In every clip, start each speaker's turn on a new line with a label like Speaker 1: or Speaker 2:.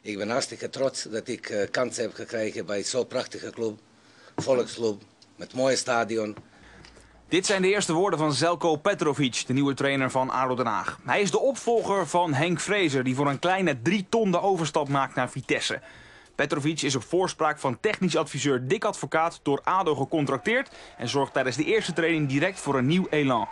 Speaker 1: Ik ben hartstikke trots dat ik kansen heb gekregen bij zo'n prachtige club, volksclub, met een mooie stadion.
Speaker 2: Dit zijn de eerste woorden van Željko Petrović, de nieuwe trainer van ADO Den Haag. Hij is de opvolger van Henk Vrezer, die voor een kleine 3 ton de overstap maakt naar Vitesse. Petrović is op voorspraak van technisch adviseur Dick Advocaat door ADO gecontracteerd en zorgt tijdens de eerste training direct voor een nieuw elan.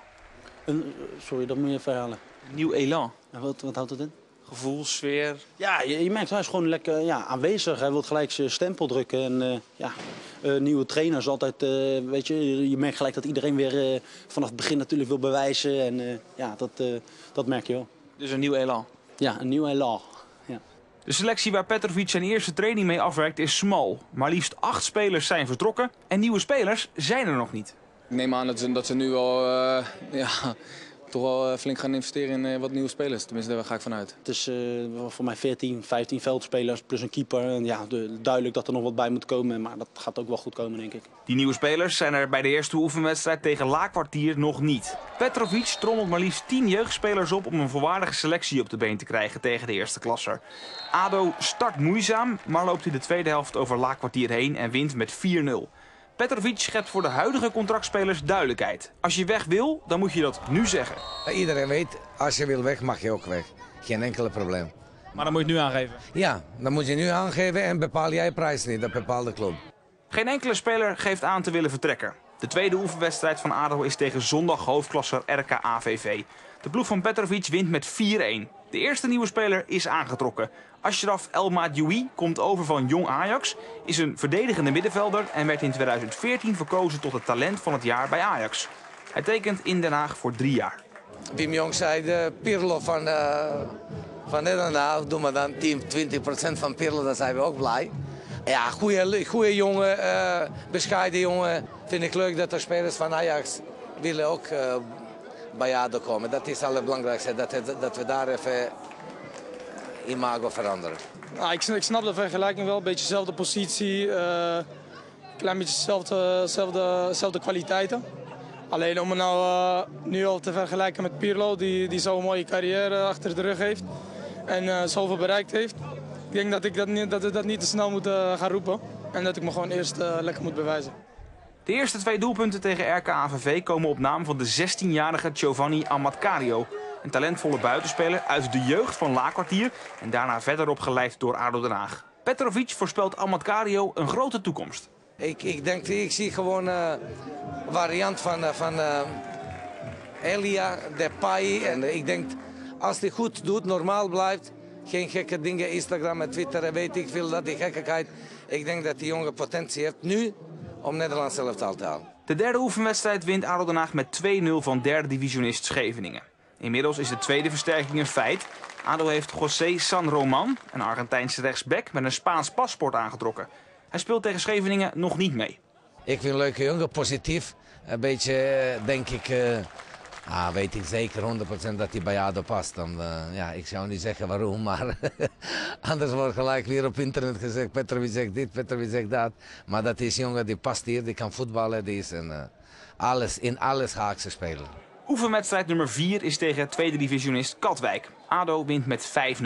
Speaker 3: Sorry, dat moet je even herhalen.
Speaker 4: Nieuw elan.
Speaker 3: En wat houdt dat in?
Speaker 4: Gevoel, sfeer.
Speaker 3: Ja, je merkt hij is gewoon lekker aanwezig. Hij wil gelijk zijn stempel drukken. En nieuwe trainers altijd, weet je merkt gelijk dat iedereen weer vanaf het begin natuurlijk wil bewijzen. En dat merk je wel.
Speaker 4: Dus een nieuw elan.
Speaker 3: Ja, een nieuw elan. Ja.
Speaker 2: De selectie waar Petrović zijn eerste training mee afwerkt is smal. Maar liefst 8 spelers zijn vertrokken en nieuwe spelers zijn er nog niet.
Speaker 5: Ik neem aan dat ze nu wel toch wel flink gaan investeren in wat nieuwe spelers. Tenminste, daar ga ik vanuit.
Speaker 3: Het is voor mij 14, 15 veldspelers plus een keeper. En ja, duidelijk dat er nog wat bij moet komen, maar dat gaat ook wel goed komen, denk ik.
Speaker 2: Die nieuwe spelers zijn er bij de eerste oefenwedstrijd tegen Laakkwartier nog niet. Petrović trommelt maar liefst 10 jeugdspelers op om een volwaardige selectie op de been te krijgen tegen de eerste klasser. ADO start moeizaam, maar loopt in de tweede helft over Laakkwartier heen en wint met 4-0. Petrović schept voor de huidige contractspelers duidelijkheid. Als je weg wil, dan moet je dat nu zeggen.
Speaker 1: Iedereen weet, als je wil weg, mag je ook weg. Geen enkele probleem.
Speaker 4: Maar dan moet je het nu aangeven.
Speaker 1: Ja, dan moet je nu aangeven en bepaal jij prijs niet, dat bepaalt de club.
Speaker 2: Geen enkele speler geeft aan te willen vertrekken. De tweede oefenwedstrijd van ADO is tegen zondag hoofdklasser RKAVV. De ploeg van Petrović wint met 4-1. De eerste nieuwe speler is aangetrokken. Ashraf El Madjoui komt over van Jong Ajax, is een verdedigende middenvelder en werd in 2014 verkozen tot het talent van het jaar bij Ajax. Hij tekent in Den Haag voor 3 jaar.
Speaker 1: Wim Jong zei, de Pirlo van Nederland, nou, doe maar dan 10-20% van Pirlo, dan zijn we ook blij. Ja, goede jongen, bescheiden jongen. Vind ik leuk dat de spelers van Ajax willen ook bij ADO komen. Dat is het allerbelangrijkste, dat we daar even imago veranderen.
Speaker 6: Nou, ik snap de vergelijking wel, een beetje dezelfde positie, klein beetje dezelfde kwaliteiten. Alleen om me nou nu al te vergelijken met Pirlo, die zo'n mooie carrière achter de rug heeft en zoveel bereikt heeft. Ik denk dat we dat niet te snel moeten gaan roepen en dat ik me gewoon eerst lekker moet bewijzen.
Speaker 2: De eerste 2 doelpunten tegen RKAVV komen op naam van de 16-jarige Giovanni Amatcario. Een talentvolle buitenspeler uit de jeugd van Laakkwartier en daarna verder opgeleid door ADO Den Haag. Petrović voorspelt Amatcario een grote toekomst.
Speaker 1: Ik zie gewoon een variant van Elia, Depay. En ik denk, als hij goed doet, normaal blijft, geen gekke dingen, Instagram en Twitter en weet ik veel, dat die gekkigheid. Ik denk dat die jongen potentie heeft nu om Nederland zelf te halen.
Speaker 2: De derde oefenwedstrijd wint ADO Den Haag met 2-0 van derde divisionist Scheveningen. Inmiddels is de tweede versterking een feit. ADO heeft José San Román, een Argentijnse rechtsback met een Spaans paspoort aangetrokken. Hij speelt tegen Scheveningen nog niet mee.
Speaker 1: Ik vind een leuke jongen, positief. Een beetje, denk ik, weet ik zeker 100% dat hij bij ADO past. Dan, ik zou niet zeggen waarom, maar anders wordt gelijk weer op internet gezegd, Petrović zegt dit, Petrović zegt dat. Maar dat is een jongen die past hier, die kan voetballen, die is in alles Haagse speler.
Speaker 2: Oefenwedstrijd nummer 4 is tegen tweede divisionist Katwijk. ADO wint met 5-0.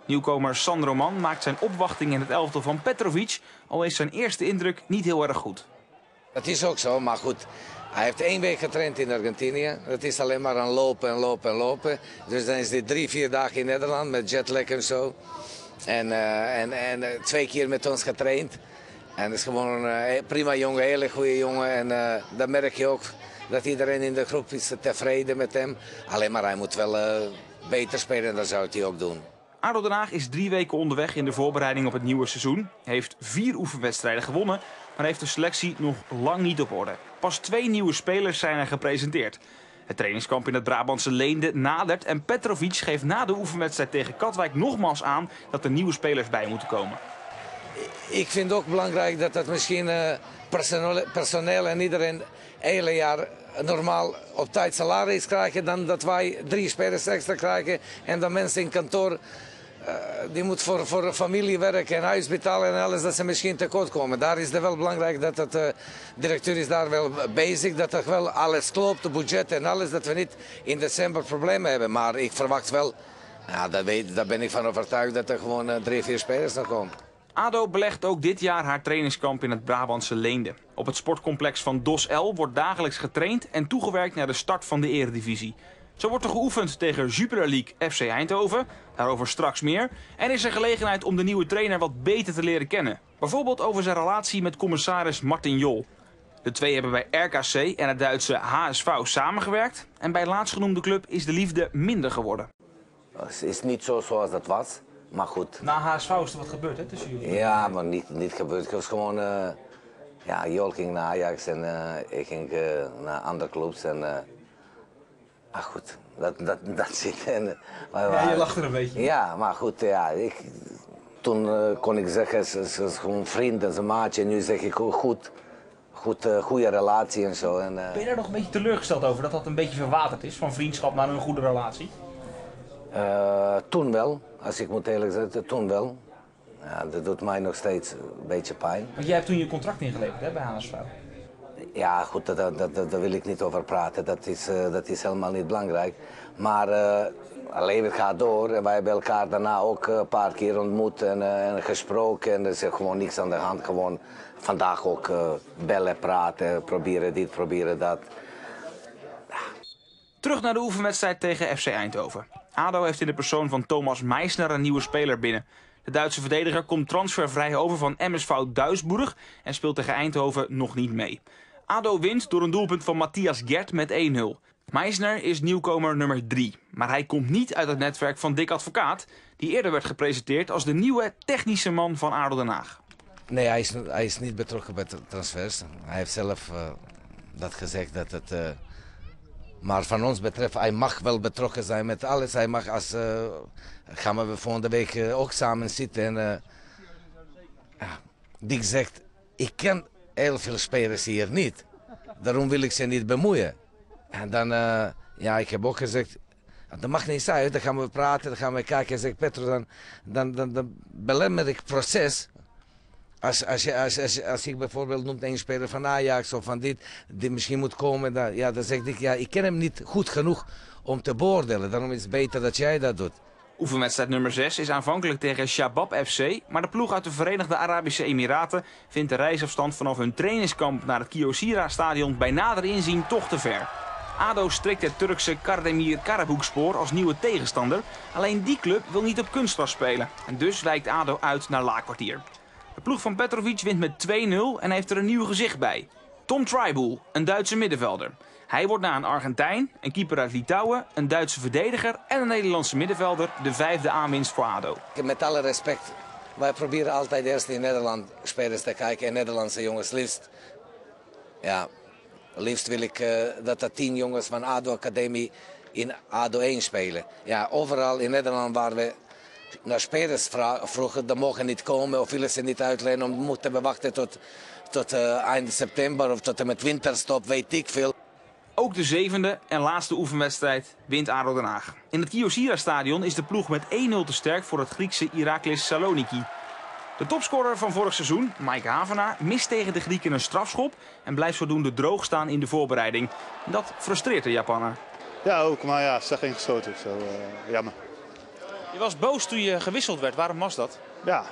Speaker 2: Nieuwkomer San Román maakt zijn opwachting in het elftal van Petrović, al is zijn eerste indruk niet heel erg goed.
Speaker 1: Dat is ook zo, maar goed. Hij heeft 1 week getraind in Argentinië. Het is alleen maar aan lopen. Dus dan is hij 3-4 dagen in Nederland met jetlag en zo. En 2 keer met ons getraind. En het is gewoon een prima jongen, hele goede jongen. En dan merk je ook dat iedereen in de groep is tevreden met hem. Alleen maar hij moet wel beter spelen en dat zou hij ook doen.
Speaker 2: ADO Den Haag is 3 weken onderweg in de voorbereiding op het nieuwe seizoen. Hij heeft 4 oefenwedstrijden gewonnen, maar heeft de selectie nog lang niet op orde. Pas 2 nieuwe spelers zijn er gepresenteerd. Het trainingskamp in het Brabantse Leende nadert en Petrović geeft na de oefenwedstrijd tegen Katwijk nogmaals aan dat er nieuwe spelers bij moeten komen.
Speaker 1: Ik vind ook belangrijk dat het misschien personeel en iedereen hele jaar normaal op tijd salaris krijgen, dan dat wij 3 spelers extra krijgen en dat mensen in kantoor die moet voor familie werken en huis betalen en alles, dat ze misschien tekort komen. Daar is het wel belangrijk dat de directeur is daar wel bezig, dat er wel alles klopt, de budget en alles, dat we niet in december problemen hebben. Maar ik verwacht wel Ja, daar ben ik van overtuigd dat er gewoon 3, 4 spelers nog komen.
Speaker 2: ADO belegt ook dit jaar haar trainingskamp in het Brabantse Leende. Op het sportcomplex van DOS L wordt dagelijks getraind en toegewerkt naar de start van de eredivisie. Zo wordt er geoefend tegen Jupiler League FC Eindhoven, daarover straks meer. En is er gelegenheid om de nieuwe trainer wat beter te leren kennen. Bijvoorbeeld over zijn relatie met commissaris Martin Jol. De twee hebben bij RKC en het Duitse HSV samengewerkt. En bij laatstgenoemde club is de liefde minder geworden.
Speaker 1: Het is niet zo zoals dat was, maar goed.
Speaker 2: Na HSV is er wat gebeurd, hè, tussen jullie?
Speaker 1: Ja, maar niet gebeurd. Het was gewoon, ja, Jol ging naar Ajax en ik ging naar andere clubs. En, maar goed, dat zit.
Speaker 2: Ja, je lacht er een beetje.
Speaker 1: Ja, maar goed, ja, toen kon ik zeggen, ze is gewoon vriend en zijn maatje. En nu zeg ik goede relatie en zo. En,
Speaker 2: Ben je daar nog een beetje teleurgesteld over, dat dat een beetje verwaterd is, van vriendschap naar een goede relatie?
Speaker 1: Toen wel, als ik moet eerlijk zeggen, toen wel. Ja, dat doet mij nog steeds een beetje pijn.
Speaker 2: Want jij hebt toen je contract ingeleverd, hè, bij HSV.
Speaker 1: Ja, goed, daar wil ik niet over praten. Dat is helemaal niet belangrijk. Maar het leven gaat door en wij hebben elkaar daarna ook een paar keer ontmoet en gesproken. En er is gewoon niks aan de hand. Gewoon vandaag ook bellen, praten, proberen dit, proberen dat.
Speaker 2: Terug naar de oefenwedstrijd tegen FC Eindhoven. ADO heeft in de persoon van Thomas Meissner een nieuwe speler binnen. De Duitse verdediger komt transfervrij over van MSV Duisburg en speelt tegen Eindhoven nog niet mee. ADO wint door een doelpunt van Matthias Gert met 1-0. Meissner is nieuwkomer nummer 3, maar hij komt niet uit het netwerk van Dick Advocaat, die eerder werd gepresenteerd als de nieuwe technische man van ADO Den Haag.
Speaker 1: Nee, hij is niet betrokken bij transfers. Hij heeft zelf dat gezegd dat het... Maar van ons betreft, hij mag wel betrokken zijn met alles. Hij mag gaan we volgende week ook samen zitten. En Dick zegt, ik ken heel veel spelers hier niet. Daarom wil ik ze niet bemoeien. En dan, ja, ik heb ook gezegd, dat mag niet zijn. Dan gaan we praten, dan gaan we kijken. En zegt Petro, dan belemmer ik het proces. Als ik bijvoorbeeld noem een speler van Ajax of van dit, die misschien moet komen, dan zeg ik, ja, ik ken hem niet goed genoeg om te beoordelen. Daarom is het beter dat jij dat doet.
Speaker 2: Oefenwedstrijd nummer 6 is aanvankelijk tegen Shabab FC, maar de ploeg uit de Verenigde Arabische Emiraten vindt de reisafstand vanaf hun trainingskamp naar het Kyocera-stadion bij nader inzien toch te ver. ADO strikt het Turkse Kardemir Karabükspor als nieuwe tegenstander, alleen die club wil niet op kunstgras spelen en dus wijkt ADO uit naar Laakkwartier. De ploeg van Petrovic wint met 2-0 en heeft er een nieuw gezicht bij. Tom Trybull, een Duitse middenvelder. Hij wordt na een Argentijn, een keeper uit Litouwen, een Duitse verdediger en een Nederlandse middenvelder de 5e aanwinst voor ADO.
Speaker 1: Met alle respect, wij proberen altijd eerst in Nederland spelers te kijken en Nederlandse jongens liefst. Ja, liefst wil ik dat er 10 jongens van ADO Academie in ADO 1 spelen. Ja, overal in Nederland waar we naar spelers vroegen, dan mogen niet komen of willen ze niet uitlenen. Of moeten we wachten tot eind september of tot en met winterstop, weet ik veel.
Speaker 2: Ook de 7e en laatste oefenwedstrijd wint ADO Den Haag. In het Kyocera-stadion is de ploeg met 1-0 te sterk voor het Griekse Iraklis Saloniki. De topscorer van vorig seizoen, Mike Havenaar, mist tegen de Grieken een strafschop en blijft zodoende droog staan in de voorbereiding. Dat frustreert de Japaner.
Speaker 7: Ja, ook, maar ja, ze geen gestoten. Zo, jammer.
Speaker 4: Je was boos toen je gewisseld werd. Waarom was dat?
Speaker 7: Ja,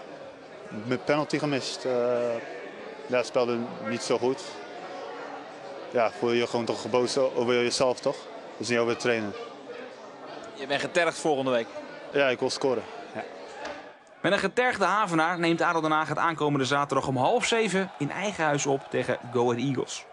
Speaker 7: met penalty gemist. Ja, speelde niet zo goed. Ja, voel je gewoon toch geboos over jezelf, toch? Dus niet over het trainen.
Speaker 4: Je bent getergd volgende week.
Speaker 7: Ja, ik wil scoren. Ja.
Speaker 2: Met een getergde Havenaar neemt ADO Den Haag het aankomende zaterdag om 6:30 in eigen huis op tegen Go Ahead Eagles.